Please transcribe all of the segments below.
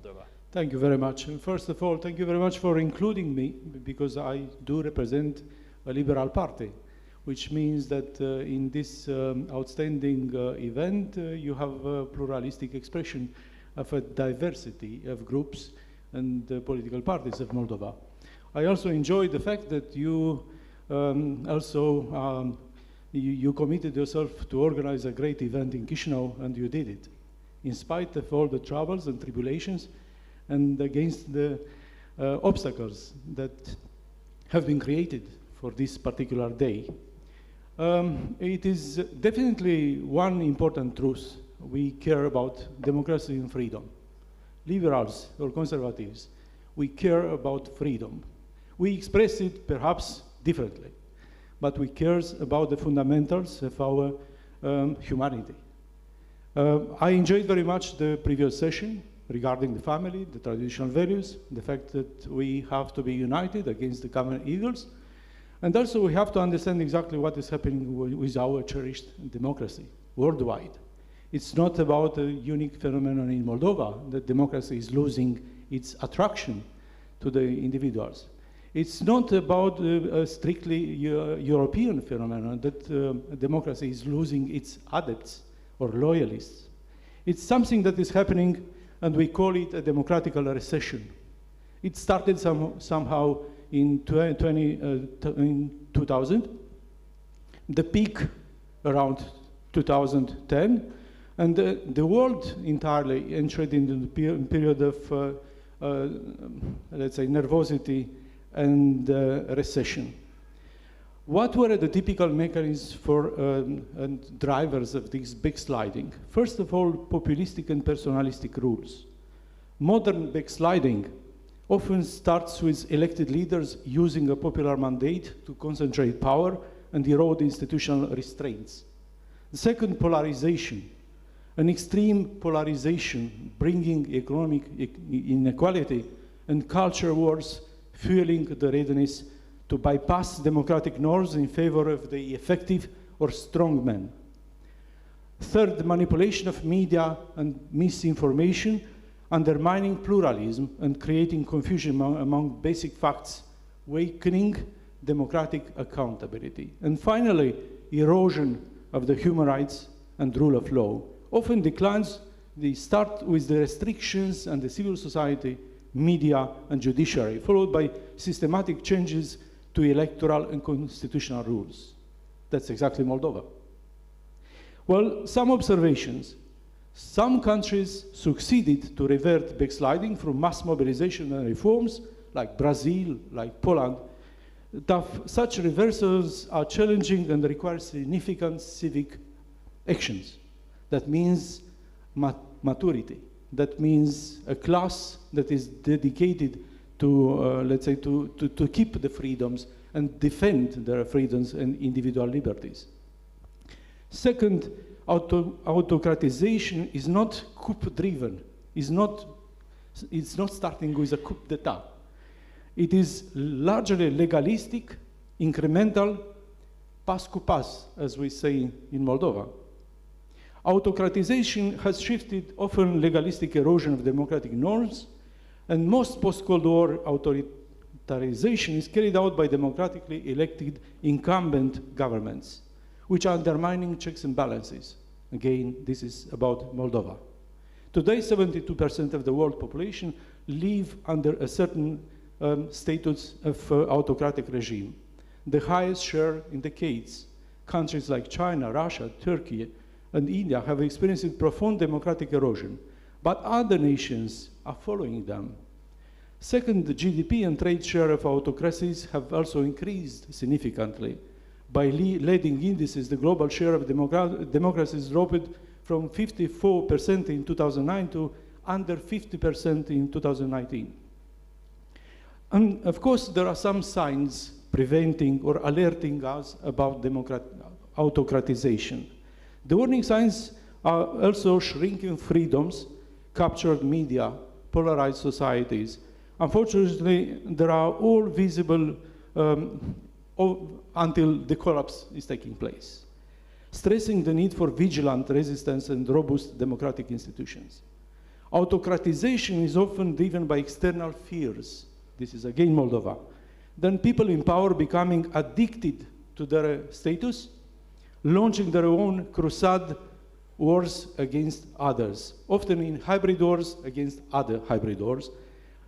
Moldova. Thank you very much. And first of all, thank you very much for including me, because I do represent a liberal party, which means that in this outstanding event, you have a pluralistic expression of a diversity of groups and political parties of Moldova. I also enjoy the fact that you you committed yourself to organize a great event in Chișinău, and you did it, in spite of all the troubles and tribulations and against the obstacles that have been created for this particular day. It is definitely one important truth. We care about democracy and freedom. Liberals or conservatives, we care about freedom. We express it perhaps differently, but we care about the fundamentals of our humanity. I enjoyed very much the previous session regarding the family, the traditional values, the fact that we have to be united against the common evils, and also we have to understand exactly what is happening with our cherished democracy worldwide. It's not about a unique phenomenon in Moldova that democracy is losing its attraction to the individuals. It's not about a strictly European phenomenon that democracy is losing its adepts or loyalists. It's something that is happening, and we call it a democratical recession. It started somehow in 2000, the peak around 2010, and the world entirely entered into the period of, let's say, nervosity and recession. What were the typical mechanisms for and drivers of this backsliding? First of all, populistic and personalistic rules. Modern backsliding often starts with elected leaders using a popular mandate to concentrate power and erode institutional restraints. The second, polarization. An extreme polarization bringing economic inequality and culture wars, fueling the readiness to bypass democratic norms in favor of the effective or strong man. Third, manipulation of media and misinformation, undermining pluralism and creating confusion among basic facts, weakening democratic accountability. And finally, erosion of the human rights and rule of law. Often declines, they start with the restrictions and the civil society, media and judiciary, followed by systematic changes to electoral and constitutional rules. That's exactly Moldova. Well, some observations. Some countries succeeded to revert backsliding through mass mobilization and reforms, like Brazil, like Poland. Such reversals are challenging and require significant civic actions. That means maturity. That means a class that is dedicated to, let's say, to keep the freedoms and defend their freedoms and individual liberties. Second, autocratization is not coup-driven. It's not starting with a coup d'etat. It is largely legalistic, incremental, pas cu pas, as we say in Moldova. Autocratization has shifted often legalistic erosion of democratic norms, and most post-Cold War authoritarianization is carried out by democratically elected incumbent governments, which are undermining checks and balances. Again, this is about Moldova. Today, 72% of the world population live under a certain status of autocratic regime, the highest share in decades. Countries like China, Russia, Turkey, and India have experienced profound democratic erosion, but other nations are following them. Second, the GDP and trade share of autocracies have also increased significantly. By leading indices, the global share of democracies dropped from 54% in 2009 to under 50% in 2019. And of course, there are some signs preventing or alerting us about autocratization. The warning signs are also shrinking freedoms, captured media, polarized societies. Unfortunately, they are all visible until the collapse is taking place, stressing the need for vigilant resistance and robust democratic institutions. Autocratization is often driven by external fears. This is again Moldova. Then people in power becoming addicted to their status, launching their own crusade wars against others, often in hybrid wars against other hybrid wars,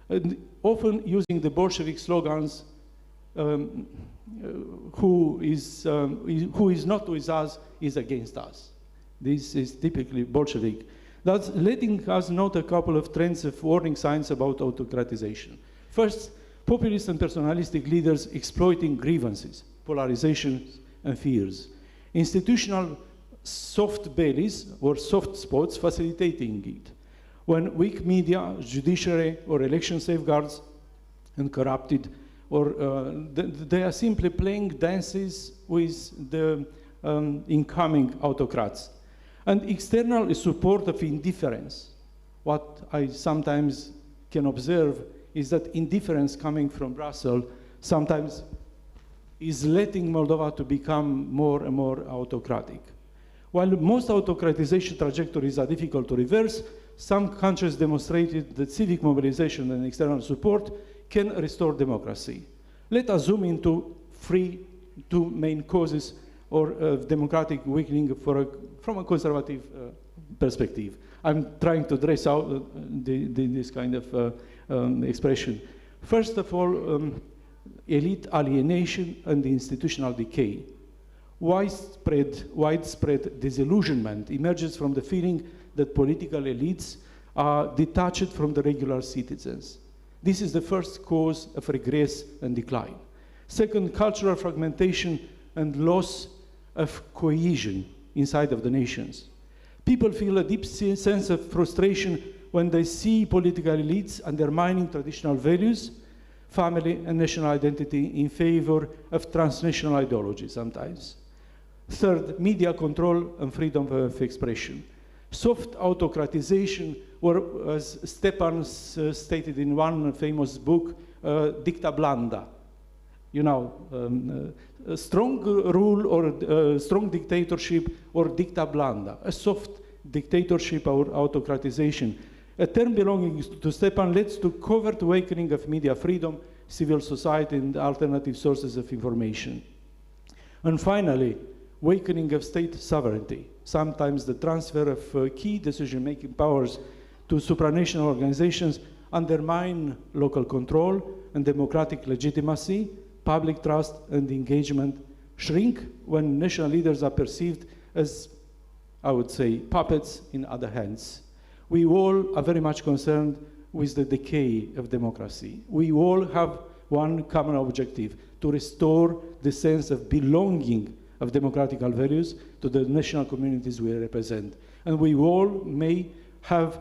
and often using the Bolshevik slogans, who is not with us is against us. This is typically Bolshevik. That's letting us note a couple of trends of warning signs about autocratization. First, populist and personalistic leaders exploiting grievances, polarizations, and fears. Institutional soft bellies or soft spots facilitating it. When weak media, judiciary, or election safeguards and corrupted, or they are simply playing dances with the incoming autocrats. And external support of indifference. What I sometimes can observe is that indifference coming from Brussels sometimes is letting Moldova to become more and more autocratic. While most autocratization trajectories are difficult to reverse, some countries demonstrated that civic mobilization and external support can restore democracy. Let us zoom into two main causes or democratic weakening from a conservative perspective. I'm trying to dress out this kind of expression. First of all, elite alienation and institutional decay. Widespread disillusionment emerges from the feeling that political elites are detached from the regular citizens. This is the first cause of regress and decline. Second, cultural fragmentation and loss of cohesion inside of the nations. People feel a deep sense of frustration when they see political elites undermining traditional values, family and national identity in favor of transnational ideology sometimes. Third, media control and freedom of expression. Soft autocratization, or as Stepan stated in one famous book, dicta blanda. You know, a strong rule or strong dictatorship or dicta blanda, a soft dictatorship or autocratization. A term belonging to Stepan leads to covert awakening of media freedom, civil society, and alternative sources of information. And finally, awakening of state sovereignty, sometimes the transfer of key decision-making powers to supranational organizations undermine local control and democratic legitimacy, public trust and engagement shrink when national leaders are perceived as, I would say, puppets in other hands. We all are very much concerned with the decay of democracy. We all have one common objective: to restore the sense of belonging of democratical values to the national communities we represent. And we all may have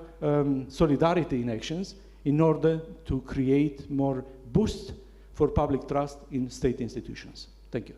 solidarity in actions in order to create more boost for public trust in state institutions. Thank you.